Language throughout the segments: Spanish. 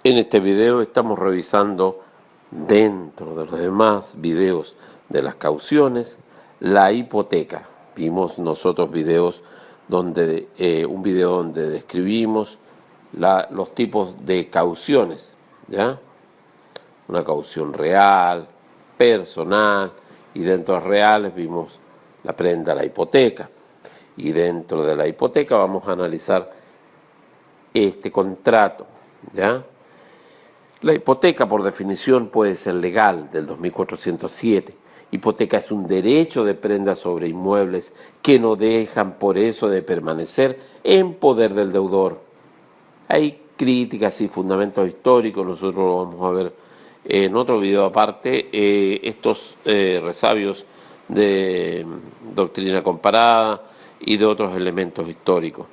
En este video estamos revisando, dentro de los demás videos de las cauciones, la hipoteca. Vimos nosotros videos donde, un video donde describimos los tipos de cauciones, ¿ya? Una caución real, personal, y dentro de reales vimos la prenda, la hipoteca. Y dentro de la hipoteca vamos a analizar este contrato, ¿ya? La hipoteca, por definición, puede ser legal, del 2407. Hipoteca es un derecho de prenda sobre inmuebles que no dejan por eso de permanecer en poder del deudor. Hay críticas y fundamentos históricos, nosotros lo vamos a ver en otro video aparte, estos resabios de doctrina comparada y de otros elementos históricos.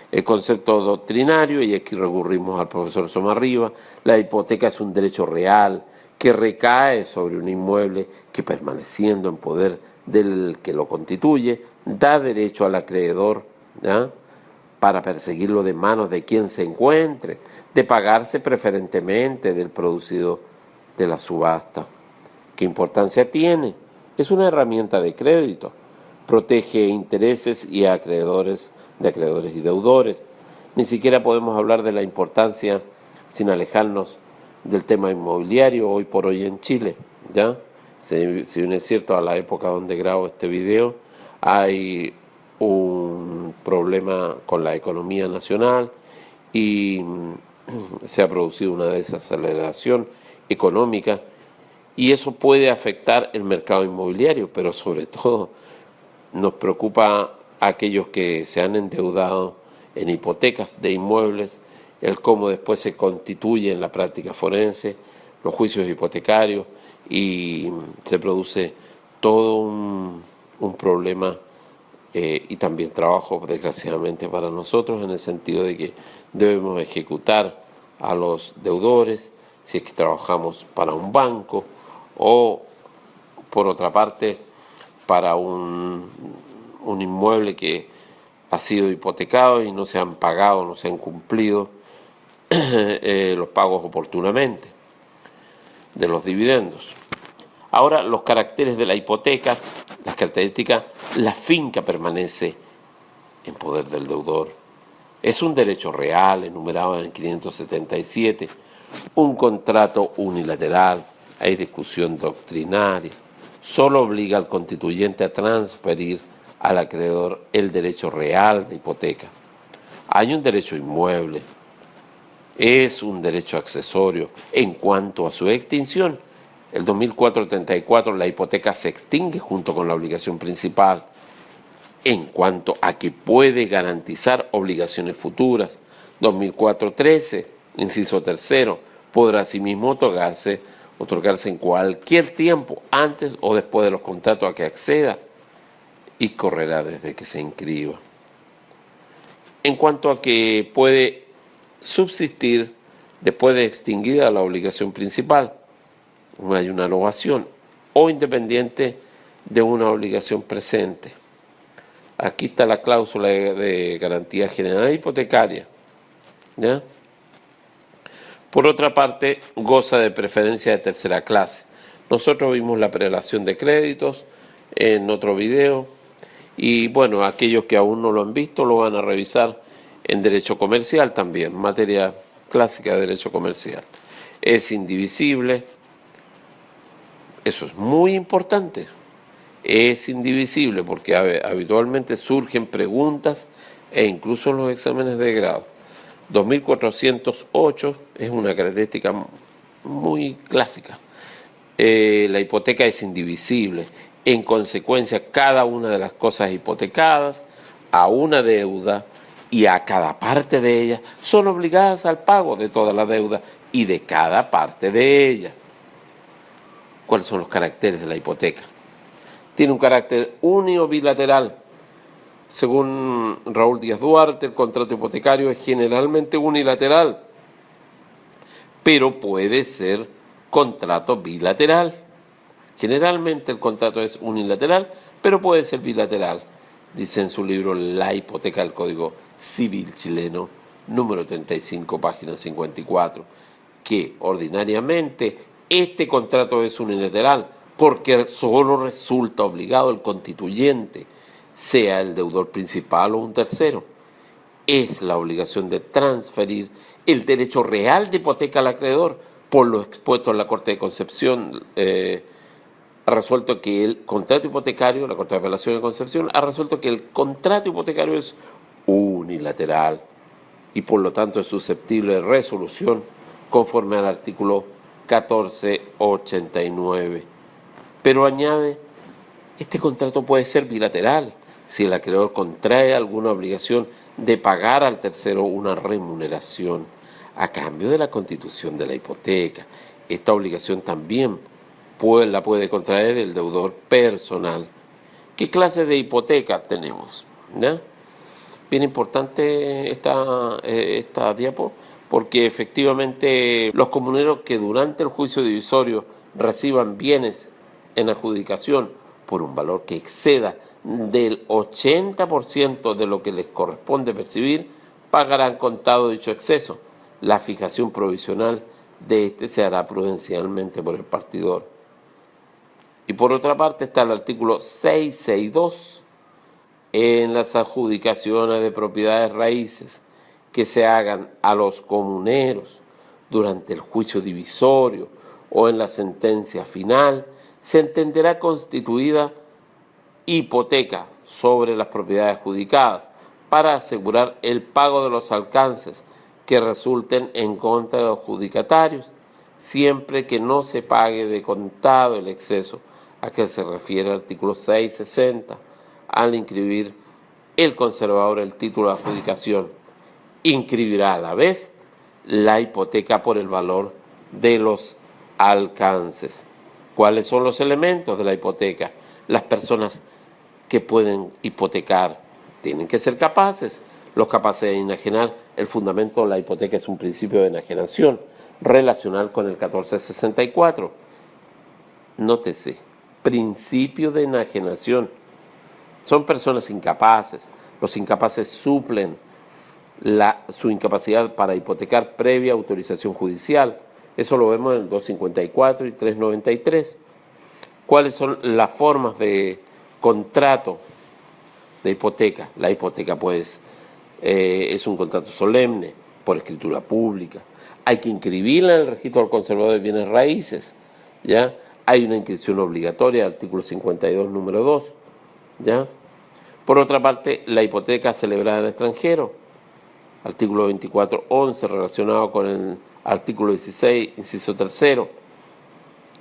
El concepto doctrinario, y aquí recurrimos al profesor Somarriba, la hipoteca es un derecho real que recae sobre un inmueble que, permaneciendo en poder del que lo constituye, da derecho al acreedor, ¿ya?, para perseguirlo de manos de quien se encuentre, de pagarse preferentemente del producido de la subasta. ¿Qué importancia tiene? Es una herramienta de crédito. Protege intereses y acreedores de acreedores y deudores. Ni siquiera podemos hablar de la importancia sin alejarnos del tema inmobiliario hoy por hoy en Chile, ¿ya? Si bien es cierto, a la época donde grabo este video hay un problema con la economía nacional y se ha producido una desaceleración económica y eso puede afectar el mercado inmobiliario, pero sobre todo nos preocupa a aquellos que se han endeudado en hipotecas de inmuebles, el cómo después se constituye en la práctica forense, los juicios hipotecarios y se produce todo un problema y también trabajo, desgraciadamente para nosotros, en el sentido de que debemos ejecutar a los deudores si es que trabajamos para un banco o, por otra parte, para un inmueble que ha sido hipotecado y no se han pagado, no se han cumplido los pagos oportunamente de los dividendos. Ahora, los caracteres de la hipoteca, las características: la finca permanece en poder del deudor. Es un derecho real enumerado en el 577, un contrato unilateral, hay discusión doctrinaria, solo obliga al constituyente a transferir al acreedor el derecho real de hipoteca. Hay un derecho inmueble, es un derecho accesorio en cuanto a su extinción. El 2434 la hipoteca se extingue junto con la obligación principal en cuanto a que puede garantizar obligaciones futuras. 2413, inciso tercero, podrá asimismo otorgarse en cualquier tiempo, antes o después de los contratos a que acceda, y correrá desde que se inscriba. En cuanto a que puede subsistir después de extinguida la obligación principal, no hay una novación, o independiente de una obligación presente. Aquí está la cláusula de garantía general hipotecaria, ¿ya? Por otra parte, goza de preferencia de tercera clase. Nosotros vimos la prelación de créditos en otro video y bueno, aquellos que aún no lo han visto lo van a revisar en derecho comercial también, materia clásica de derecho comercial. Es indivisible, eso es muy importante. Es indivisible porque habitualmente surgen preguntas e incluso en los exámenes de grado. 2408 es una característica muy clásica. La hipoteca es indivisible. En consecuencia, cada una de las cosas hipotecadas a una deuda y a cada parte de ella son obligadas al pago de toda la deuda y de cada parte de ella. ¿Cuáles son los caracteres de la hipoteca? Tiene un carácter único bilateral. Según Raúl Díaz Duarte, el contrato hipotecario es generalmente unilateral, pero puede ser contrato bilateral. Generalmente el contrato es unilateral, pero puede ser bilateral, dice en su libro La hipoteca del Código Civil chileno, número 35, página 54. que ordinariamente este contrato es unilateral porque solo resulta obligado el constituyente, sea el deudor principal o un tercero. Es la obligación de transferir el derecho real de hipoteca al acreedor, por lo expuesto en la Corte de Concepción. Ha resuelto que el contrato hipotecario, la Corte de Apelación de Concepción, ha resuelto que el contrato hipotecario es unilateral y por lo tanto es susceptible de resolución conforme al artículo 1489. Pero añade, este contrato puede ser bilateral si el acreedor contrae alguna obligación de pagar al tercero una remuneración a cambio de la constitución de la hipoteca. Esta obligación también la puede contraer el deudor personal. ¿Qué clase de hipoteca tenemos? ¿Ya? Bien importante esta diapo, porque efectivamente los comuneros que durante el juicio divisorio reciban bienes en adjudicación por un valor que exceda del 80% de lo que les corresponde percibir, pagarán contado dicho exceso. La fijación provisional de este se hará prudencialmente por el partidor. Y por otra parte está el artículo 662 en las adjudicaciones de propiedades raíces que se hagan a los comuneros durante el juicio divisorio o en la sentencia final, se entenderá constituida hipoteca sobre las propiedades adjudicadas para asegurar el pago de los alcances que resulten en contra de los adjudicatarios, siempre que no se pague de contado el exceso a que se refiere el artículo 660 al inscribir el conservador el título de adjudicación. Inscribirá a la vez la hipoteca por el valor de los alcances. ¿Cuáles son los elementos de la hipoteca? Las personas que pueden hipotecar tienen que ser capaces. Los capaces de enajenar, el fundamento de la hipoteca es un principio de enajenación relacional con el 1464. Nótese, principio de enajenación. Son personas incapaces. Los incapaces suplen su incapacidad para hipotecar previa autorización judicial. Eso lo vemos en el 254 y 393. ¿Cuáles son las formas de contrato de hipoteca? La hipoteca, pues, es un contrato solemne por escritura pública. Hay que inscribirla en el registro del conservador de bienes raíces, ¿ya? Hay una inscripción obligatoria, artículo 52, número 2, ¿ya? Por otra parte, la hipoteca celebrada en extranjero, artículo 24.11, relacionado con el artículo 16, inciso 3,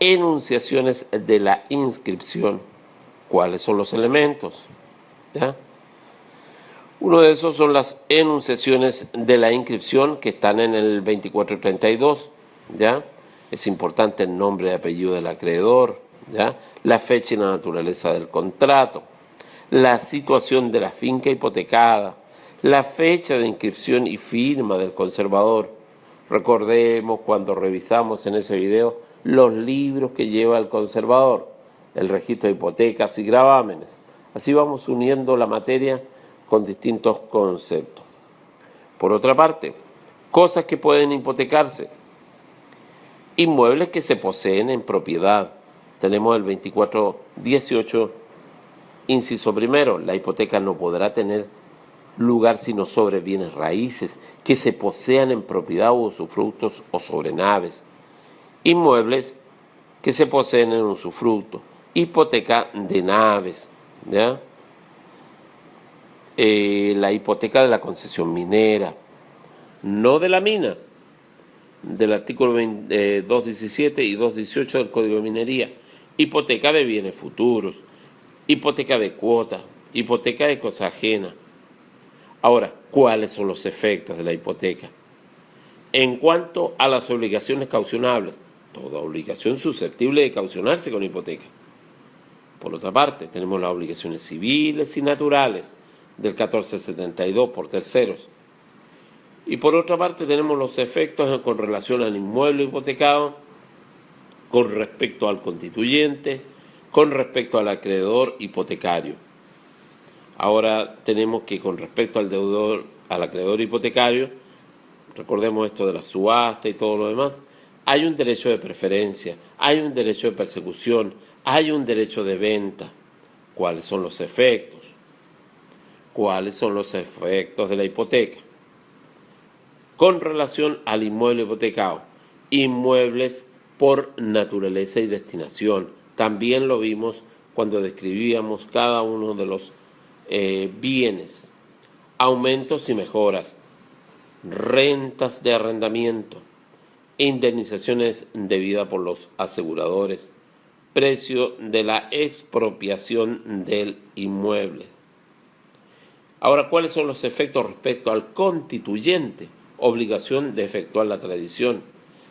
enunciaciones de la inscripción. ¿Cuáles son los elementos? ¿Ya? Uno de esos son las enunciaciones de la inscripción que están en el 2432, ¿ya? Es importante el nombre y apellido del acreedor, ¿ya? La fecha y la naturaleza del contrato, la situación de la finca hipotecada, la fecha de inscripción y firma del conservador. Recordemos cuando revisamos en ese video los libros que lleva el conservador, el registro de hipotecas y gravámenes. Así vamos uniendo la materia con distintos conceptos. Por otra parte, cosas que pueden hipotecarse. Inmuebles que se poseen en propiedad. Tenemos el 2418, inciso primero. La hipoteca no podrá tener lugar sino sobre bienes raíces que se posean en propiedad o usufructos o sobre naves. Inmuebles que se poseen en usufructo. Hipoteca de naves, ¿ya? La hipoteca de la concesión minera, no de la mina, del artículo 217 y 218 del Código de Minería. Hipoteca de bienes futuros, hipoteca de cuota, hipoteca de cosa ajena. Ahora, ¿cuáles son los efectos de la hipoteca? En cuanto a las obligaciones caucionables, toda obligación susceptible de caucionarse con hipoteca. Por otra parte, tenemos las obligaciones civiles y naturales del 1472 por terceros. Y por otra parte tenemos los efectos con relación al inmueble hipotecado, con respecto al constituyente, con respecto al acreedor hipotecario. Ahora tenemos que con respecto al deudor, al acreedor hipotecario, recordemos esto de la subasta y todo lo demás, Hay un derecho de preferencia, hay un derecho de persecución, hay un derecho de venta. ¿Cuáles son los efectos? ¿Cuáles son los efectos de la hipoteca? Con relación al inmueble hipotecado, inmuebles por naturaleza y destinación. También lo vimos cuando describíamos cada uno de los bienes. Aumentos y mejoras, rentas de arrendamiento, indemnizaciones debidas por los aseguradores, precio de la expropiación del inmueble. Ahora, ¿cuáles son los efectos respecto al constituyente? Obligación de efectuar la tradición.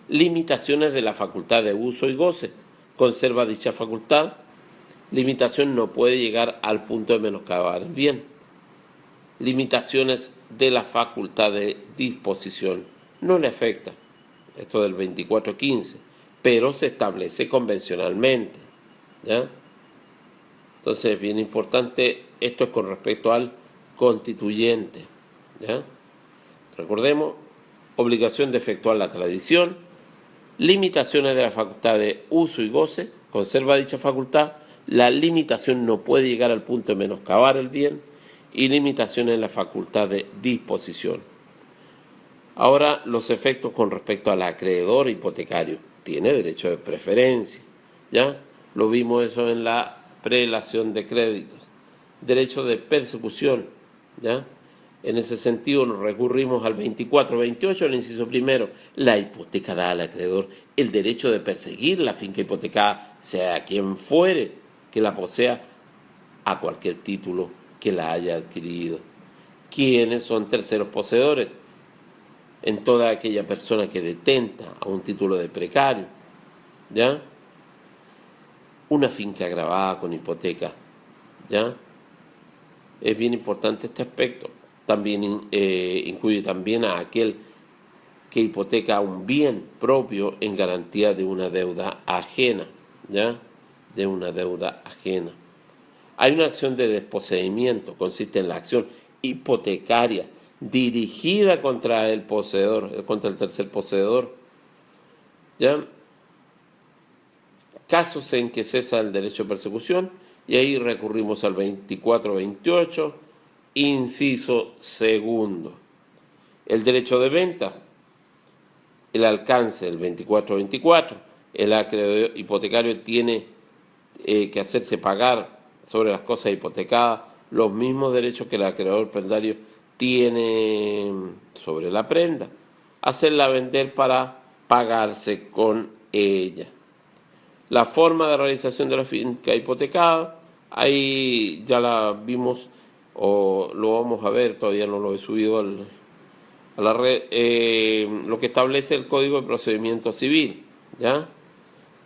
Limitaciones de la facultad de uso y goce. Conserva dicha facultad. Limitación no puede llegar al punto de menoscabar el bien. Limitaciones de la facultad de disposición. No le afecta. Esto del 2415. Pero se establece convencionalmente. ¿Ya? Entonces, bien importante, esto es con respecto al constituyente. ¿Ya? Recordemos, obligación de efectuar la tradición, limitaciones de la facultad de uso y goce, conserva dicha facultad, la limitación no puede llegar al punto de menoscabar el bien, y limitaciones en la facultad de disposición. Ahora, los efectos con respecto al acreedor hipotecario. Tiene derecho de preferencia, ¿ya? Lo vimos eso en la prelación de créditos. Derecho de persecución, ¿ya? En ese sentido nos recurrimos al 2428, el inciso primero. La hipoteca da al acreedor el derecho de perseguir la finca hipotecada, sea quien fuere que la posea, a cualquier título que la haya adquirido. ¿Quiénes son terceros poseedores? En toda aquella persona que detenta a un título de precario, ¿ya? Una finca grabada con hipoteca, ¿ya? Es bien importante este aspecto. También incluye también a aquel que hipoteca un bien propio en garantía de una deuda ajena, ¿ya? De una deuda ajena. Hay una acción de desposeimiento, consiste en la acción hipotecaria dirigida contra el poseedor, contra el tercer poseedor, ¿ya? Casos en que cesa el derecho de persecución, y ahí recurrimos al 2428, inciso segundo. El derecho de venta, el alcance del 2424, el acreedor hipotecario tiene que hacerse pagar sobre las cosas hipotecadas los mismos derechos que el acreedor prendario tiene sobre la prenda, hacerla vender para pagarse con ella. La forma de realización de la finca hipotecada, ahí ya la vimos o lo vamos a ver, todavía no lo he subido a la red, lo que establece el Código de Procedimiento Civil, ¿ya?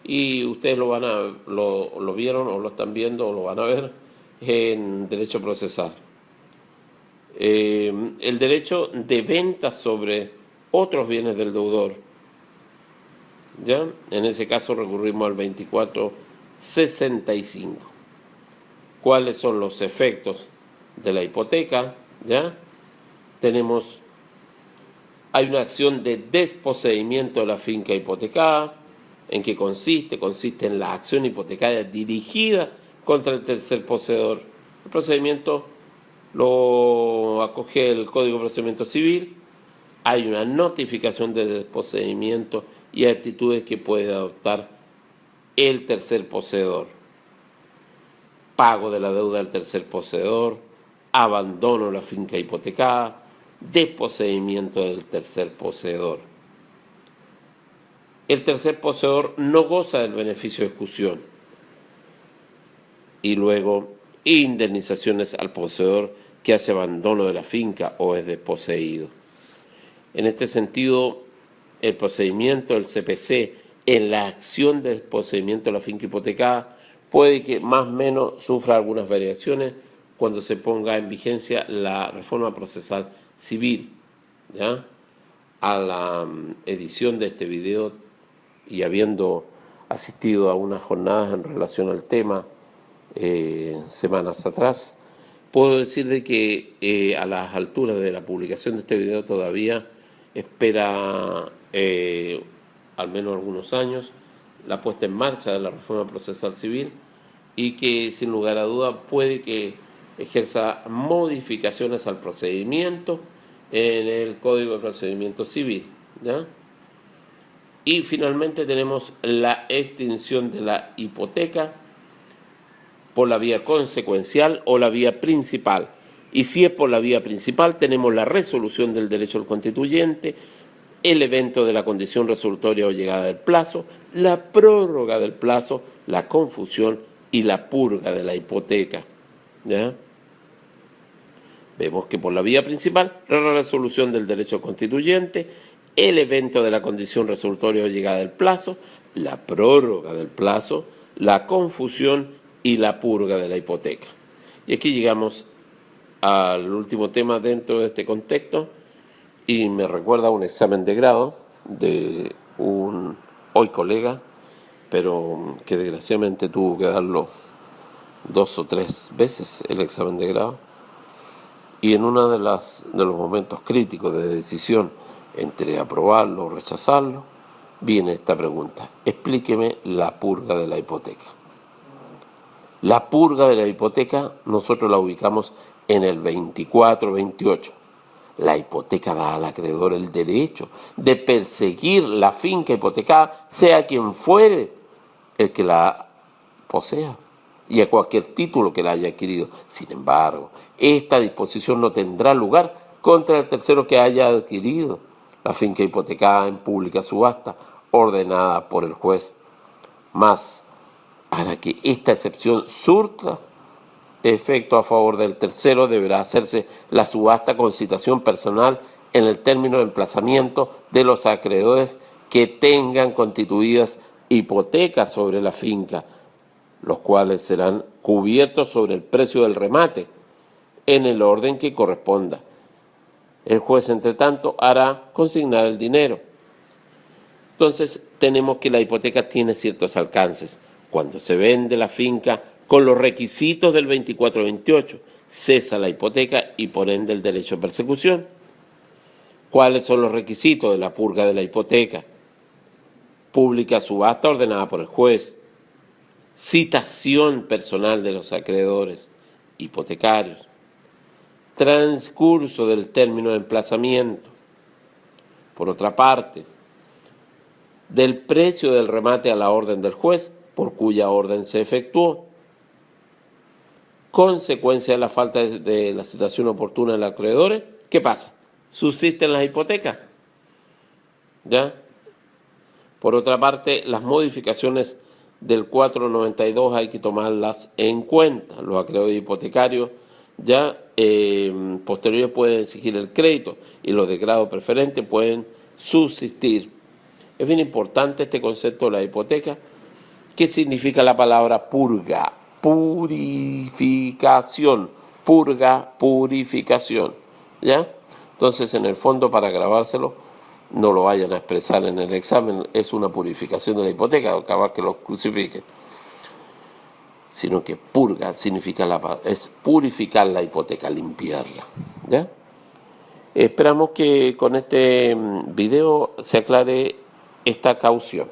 Y ustedes lo vieron o lo están viendo o lo van a ver en Derecho Procesal. El derecho de venta sobre otros bienes del deudor, ¿ya? En ese caso recurrimos al 2465. ¿Cuáles son los efectos de la hipoteca? ¿Ya? Hay una acción de desposeimiento de la finca hipotecada. ¿En qué consiste? Consiste en la acción hipotecaria dirigida contra el tercer poseedor. El procedimiento lo acoge el Código de Procedimiento Civil. Hay una notificación de desposeimiento y actitudes que puede adoptar el tercer poseedor. Pago de la deuda del tercer poseedor, abandono de la finca hipotecada, desposeimiento del tercer poseedor. El tercer poseedor no goza del beneficio de ejecución. Y luego, indemnizaciones al poseedor que hace abandono de la finca o es desposeído. En este sentido, el procedimiento del CPC en la acción de desposeimiento de la finca hipotecada puede que más o menos sufra algunas variaciones cuando se ponga en vigencia la reforma procesal civil, ¿ya? A la edición de este video y habiendo asistido a unas jornadas en relación al tema semanas atrás, puedo decir de que a las alturas de la publicación de este video todavía espera al menos algunos años, la puesta en marcha de la reforma procesal civil y que sin lugar a duda puede que ejerza modificaciones al procedimiento en el Código de Procedimiento Civil, ¿ya? Y finalmente tenemos la extinción de la hipoteca por la vía consecuencial o la vía principal. Y si es por la vía principal, tenemos la resolución del derecho del constituyente, el evento de la condición resolutoria o llegada del plazo, la prórroga del plazo, la confusión y la purga de la hipoteca, ¿ya? Vemos que por la vía principal, la resolución del derecho constituyente, el evento de la condición resolutoria o llegada del plazo, la prórroga del plazo, la confusión y la purga de la hipoteca. Y aquí llegamos al último tema dentro de este contexto y me recuerda a un examen de grado de un hoy colega, pero que desgraciadamente tuvo que darlo 2 o 3 veces el examen de grado. Y en uno de los momentos críticos de decisión entre aprobarlo o rechazarlo, viene esta pregunta: explíqueme la purga de la hipoteca. La purga de la hipoteca nosotros la ubicamos en el 24-28. La hipoteca da al acreedor el derecho de perseguir la finca hipotecada, sea quien fuere el que la posea, y a cualquier título que la haya adquirido. Sin embargo, esta disposición no tendrá lugar contra el tercero que haya adquirido la finca hipotecada en pública subasta ordenada por el juez. Mas, para que esta excepción surta efecto a favor del tercero, deberá hacerse la subasta con citación personal en el término de emplazamiento de los acreedores que tengan constituidas hipotecas sobre la finca, los cuales serán cubiertos sobre el precio del remate, en el orden que corresponda. El juez, entre tanto, hará consignar el dinero. Entonces, tenemos que la hipoteca tiene ciertos alcances. Cuando se vende la finca con los requisitos del 24-28, cesa la hipoteca y por ende el derecho a persecución. ¿Cuáles son los requisitos de la purga de la hipoteca? Pública subasta ordenada por el juez, citación personal de los acreedores hipotecarios, transcurso del término de emplazamiento. Por otra parte, del precio del remate a la orden del juez por cuya orden se efectuó. Consecuencia de la falta de la citación oportuna de los acreedores, ¿qué pasa? Subsisten las hipotecas, ¿ya? Por otra parte, las modificaciones del 492 hay que tomarlas en cuenta. Los acreedores hipotecarios ya posteriores pueden exigir el crédito y los de grado preferente pueden subsistir. Es bien importante este concepto de la hipoteca. ¿Qué significa la palabra purga? Purificación. Purga, purificación, ¿ya? Entonces, en el fondo, para grabárselo, no lo vayan a expresar en el examen, es una purificación de la hipoteca, acabar que lo crucifiquen. Sino que purga significa es purificar la hipoteca, limpiarla, ¿ya? Esperamos que con este video se aclare esta caución.